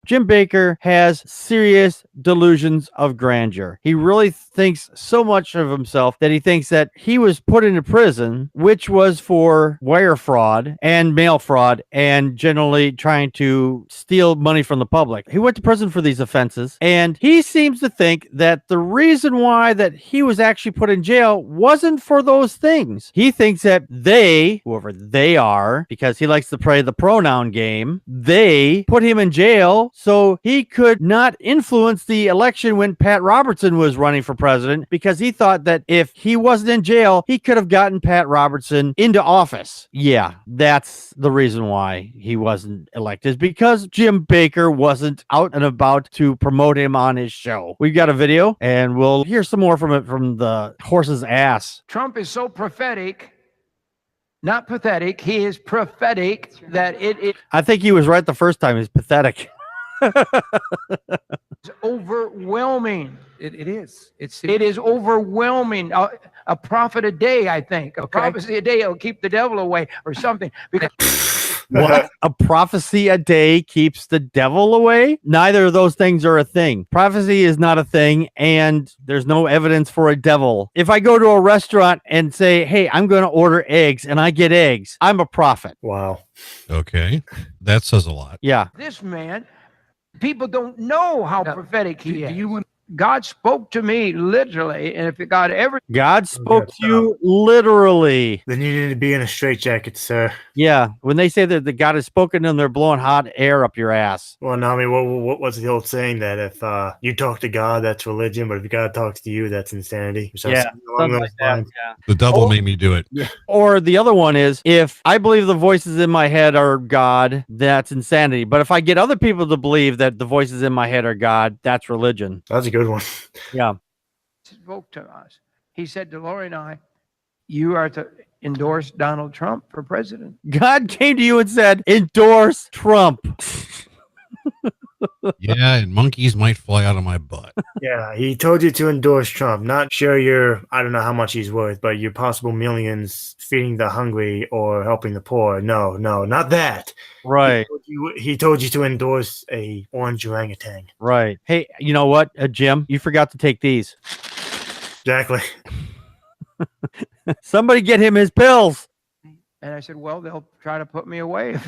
Jim Bakker has serious delusions of grandeur. He really thinks so much of himself that he thinks that he was put into prison, which was for wire fraud and mail fraud and generally trying to steal money from the public. He went to prison for these offenses, and he seems to think that the reason why that he was actually put in jail wasn't for those things. He thinks that they, whoever they are, because he likes to play the pronoun game, they put him in jail so he could not influence the election when Pat Robertson was running for president, because he thought that if he wasn't in jail, he could have gotten Pat Robertson into office. Yeah, that's the reason why he wasn't elected, is because Jim Bakker wasn't out and about to promote him on his show. We've got a video, and we'll hear some more from it from the horse's ass. Trump is so prophetic, not pathetic, he is prophetic that it I think he was right the first time. He's pathetic. is overwhelming. It is. It is overwhelming. A prophet a day, I think. A prophecy a day will keep the devil away or something. Because What? A prophecy a day keeps the devil away? Neither of those things are a thing. Prophecy is not a thing, and there's no evidence for a devil. If I go to a restaurant and say, hey, I'm going to order eggs, and I get eggs, I'm a prophet. Wow. Okay. That says a lot. Yeah. this man, people don't know how prophetic he Do is. you want God spoke to me literally, and if God ever God spoke to you literally. Then you need to be in a straitjacket, sir. Yeah. When they say that the God has spoken to them, they're blowing hot air up your ass. Well, no, I mean, what's the old saying that if you talk to God, that's religion, but if God talks to you, that's insanity? So Yeah, something along something those like that. lines. Yeah. The devil made me do it. Or the other one is, if I believe the voices in my head are God, that's insanity. But if I get other people to believe that the voices in my head are God, that's religion. That's a good one. Yeah. spoke to us, he said to Lori and I, you are to endorse Donald Trump for president. God came to you and said, endorse Trump. Yeah, and monkeys might fly out of my butt. Yeah, he told you to endorse Trump, not share your, I don't know how much he's worth, but your possible millions feeding the hungry or helping the poor. No, not that. Right. He told you to endorse a orange orangutan. Right. Hey, you know what, Jim? You forgot to take these. Exactly. Somebody get him his pills. And I said, well, they'll try to put me away,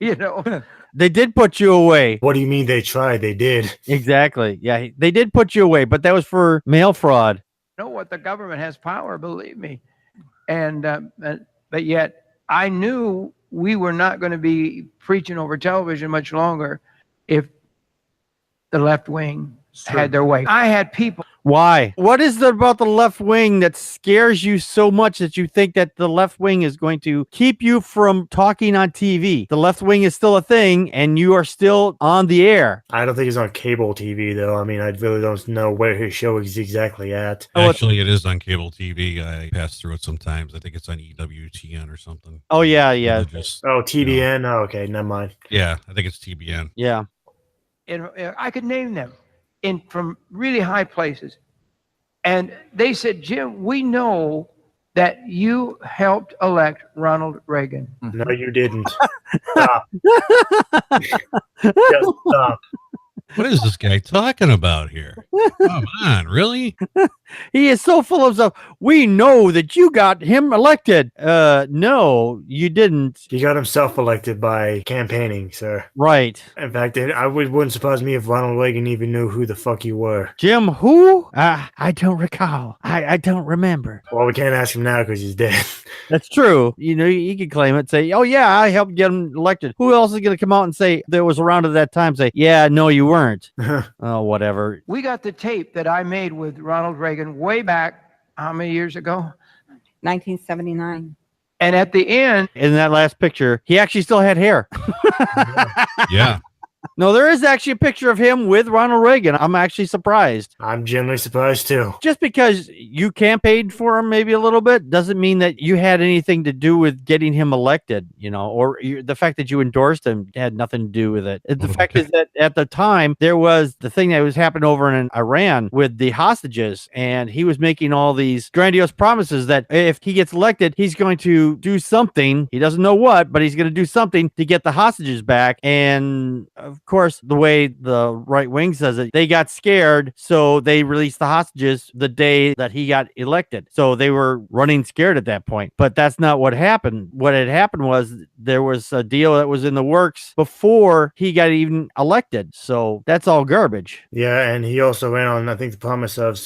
you know. They did put you away. What do you mean they tried? They did. Exactly. Yeah, they did put you away, but that was for mail fraud. Know what, the government has power, believe me. But yet I knew we were not going to be preaching over television much longer if the left wing had their way. I had people. Why? What is it about the left wing that scares you so much that you think that the left wing is going to keep you from talking on TV? The left wing is still a thing, and you are still on the air. I don't think he's on cable TV, though. I mean, I really don't know where his show is exactly at. Actually, it is on cable TV. I pass through it sometimes. I think it's on EWTN or something. Oh, yeah. Religious. Oh, TBN? Oh, okay, never mind. Yeah, I think it's TBN. Yeah. And I could name them from really high places. And they said, Jim, we know that you helped elect Ronald Reagan. No, you didn't. Stop. Just stop. What is this guy talking about here? Come on, really? He is so full of himself. We know that you got him elected. No, you didn't. He got himself elected by campaigning, sir. Right. In fact, wouldn't surprise me if Ronald Reagan even knew who the fuck you were. Jim, who? I don't recall. I don't remember. Well, we can't ask him now because he's dead. That's true. You know, he could claim it, say, oh, yeah, I helped get him elected. Who else is going to come out and say that was around at that time, say, yeah, no, you weren't. Oh, whatever. We got the tape that I made with Ronald Reagan way back, how many years ago? 1979. And at the end, In that last picture, he actually still had hair. Yeah. No, there is actually a picture of him with Ronald Reagan. I'm actually surprised. I'm genuinely surprised, too. Just because you campaigned for him maybe a little bit doesn't mean that you had anything to do with getting him elected, you know, or the fact that you endorsed him had nothing to do with it. The fact is that at the time, there was the thing that was happening over in Iran with the hostages, and he was making all these grandiose promises that if he gets elected, he's going to do something. He doesn't know what, but he's going to do something to get the hostages back. And of course, the way the right wing says it, they got scared, so they released the hostages the day that he got elected. So they were running scared at that point. But that's not what happened. What had happened was there was a deal that was in the works before he got even elected. So that's all garbage. Yeah, and he also ran on, I think, the promise of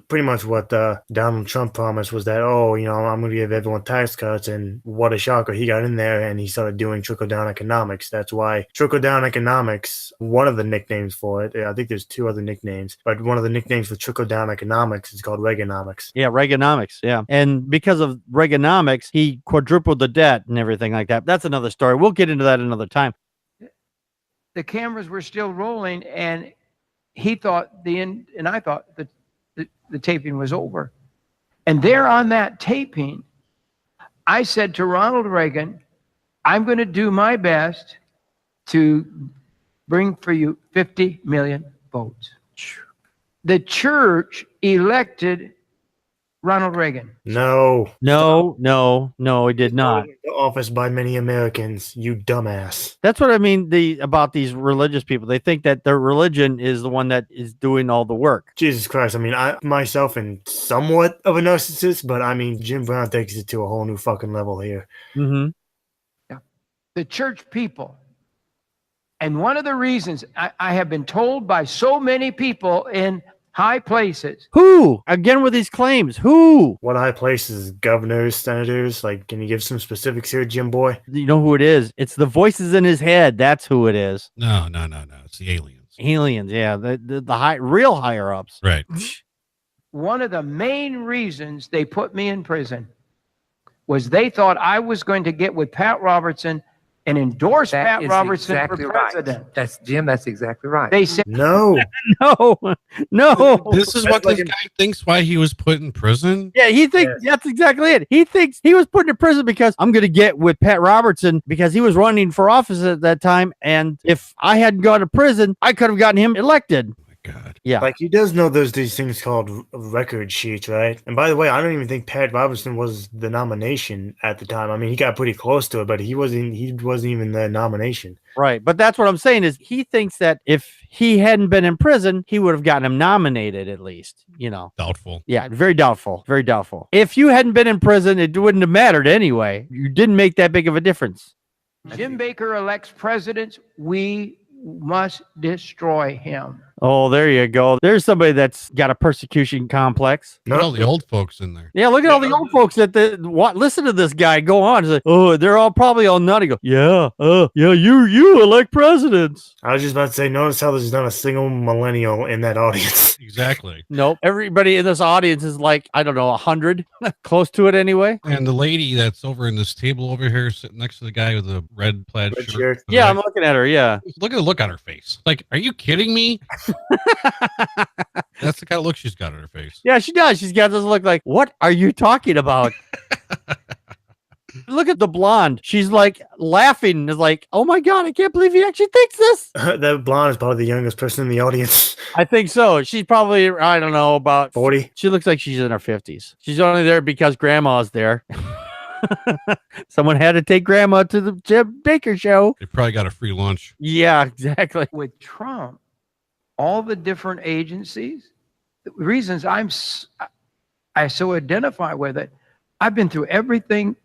pretty much what Donald Trump promised was that, oh, you know, I'm going to give everyone tax cuts, and what a shocker. He got in there and he started doing trickle-down economics. That's why trickle-down economics, one of the nicknames for it, I think there's two other nicknames, but one of the nicknames for trickle-down economics is called Reaganomics. Yeah, Reaganomics, yeah. And because of Reaganomics, he quadrupled the debt and everything like that. That's another story. We'll get into that another time. The cameras were still rolling, and he thought and I thought that the taping was over. And there on that taping, I said to Ronald Reagan, I'm going to do my best to bring for you 50 million votes. The church elected Ronald Reagan. No, he did not. The office by many Americans, you dumbass. That's what I mean about these religious people. They think that their religion is the one that is doing all the work. Jesus Christ. I mean, I myself am somewhat of a narcissist, but I mean, Jim Brown takes it to a whole new fucking level here. Mm-hmm. Yeah. The church people. And one of the reasons I have been told by so many people in high places. Who? Again with these claims. Who? What high places? Governors, senators? Like, can you give some specifics here, Jim boy? You know who it is? It's the voices in his head. That's who it is. No. It's the aliens. Aliens, yeah. The real higher ups. Right. One of the main reasons they put me in prison was they thought I was going to get with Pat Robertson and endorse Pat Robertson for president. Right. That's Jim. That's exactly right. They said, No. No. This is what this guy thinks why he was put in prison? Yeah, he thinks that's exactly it. He thinks he was put in prison because I'm going to get with Pat Robertson because he was running for office at that time. And if I hadn't gone to prison, I could have gotten him elected. God. Yeah. Like, he does know there's these things called record sheets, right? And by the way, I don't even think Pat Robertson was the nomination at the time. I mean, he got pretty close to it, but he wasn't even the nomination. Right. But that's what I'm saying is he thinks that if he hadn't been in prison, he would have gotten him nominated at least, you know. Doubtful. Yeah, very doubtful. Very doubtful. If you hadn't been in prison, it wouldn't have mattered anyway. You didn't make that big of a difference. Jim Bakker elects presidents, we must destroy him. Oh, there you go. There's somebody that's got a persecution complex. Look at all the old folks in there. Yeah, look at all the old folks that listen to this guy go on. It's like, oh, they're probably all nutty. Go, yeah, you elect presidents. I was just about to say, notice how there's not a single millennial in that audience. Exactly. Nope. Everybody in this audience is like, I don't know, 100, close to it anyway. And the lady that's over in this table over here, sitting next to the guy with the red plaid Red shirt. shirt. Yeah, Right? I'm looking at her. Yeah. Look at the look on her face. Like, are you kidding me? That's the kind of look she's got on her face. Yeah, she does. She's got this look like, what are you talking about? Look at the blonde. She's like laughing. Is like, oh my God, I can't believe he actually thinks this. That blonde is probably the youngest person in the audience. I think so. She's probably, I don't know, about 40. She looks like she's in her 50s. She's only there because grandma's there. Someone had to take grandma to the Jim Bakker show. They probably got a free lunch. Yeah, exactly. With Trump, all the different agencies, the reasons I so identify with it, I've been through everything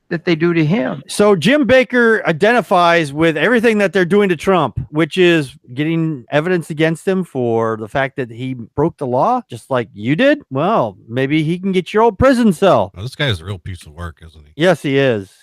that they do to him. So Jim Bakker identifies with everything that they're doing to Trump, which is getting evidence against him for the fact that he broke the law, just like you did. Well, maybe he can get your old prison cell. Well, this guy is a real piece of work, isn't he? Yes, he is.